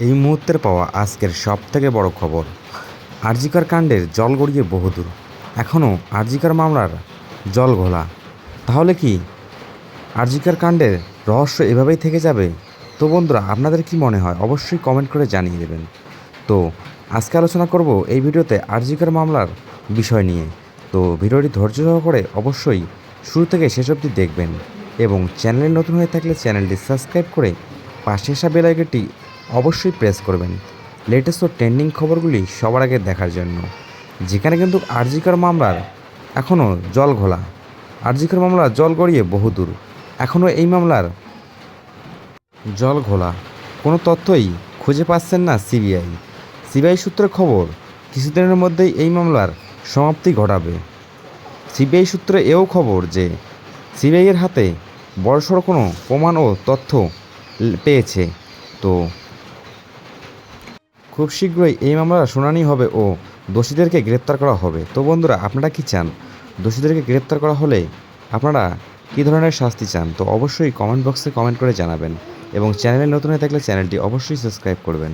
এই মুহূর্তের পাওয়া আজকের সবথেকে বড় খবর, আরজিকর কাণ্ডের জল গড়িয়ে বহুদূর। এখনও আরজিকর মামলার জল ঘোলা। তাহলে কি আরজিকর কাণ্ডের রহস্য এভাবেই থেকে যাবে? তো বন্ধুরা, আপনাদের কি মনে হয় অবশ্যই কমেন্ট করে জানিয়ে দেবেন। তো আজকে আলোচনা করব এই ভিডিওতে আরজিকর মামলার বিষয় নিয়ে। তো ভিডিওটি ধৈর্য সহকারে অবশ্যই শুরু থেকে শেষ অবধি দেখবেন এবং চ্যানেলে নতুন হয়ে থাকলে চ্যানেলটি সাবস্ক্রাইব করে পাশে আসা বেল আইকনটি অবশ্যই প্রেস করবেন লেটেস্ট ও ট্রেন্ডিং খবরগুলি সবার আগে দেখার জন্য। যেখানে কিন্তু আরজিকর মামলার এখনও জল ঘোলা, আরজিকর মামলা জল গড়িয়ে বহুদূর। এখনও এই মামলার জল ঘোলা কোনো তথ্যই খুঁজে পাচ্ছেন না সিবিআই সূত্রের খবর, কিছুদিনের মধ্যেই এই মামলার সমাপ্তি ঘটাবে। সিবিআই সূত্রে এও খবর যে সিবিআইয়ের হাতে বড়সড় কোনো প্রমাণ ও তথ্য পেয়েছে। তো খুব শীঘ্রই এই মামলার শুনানি হবে ও দোষীদেরকে গ্রেপ্তার করা হবে। তো বন্ধুরা, আপনারা কি চান? দোষীদেরকে গ্রেপ্তার করা হলে আপনারা কী ধরনের শাস্তি চান? তো অবশ্যই কমেন্ট বক্সে কমেন্ট করে জানাবেন এবং চ্যানেলে নতুন হয়ে থাকলে চ্যানেলটি অবশ্যই সাবস্ক্রাইব করবেন।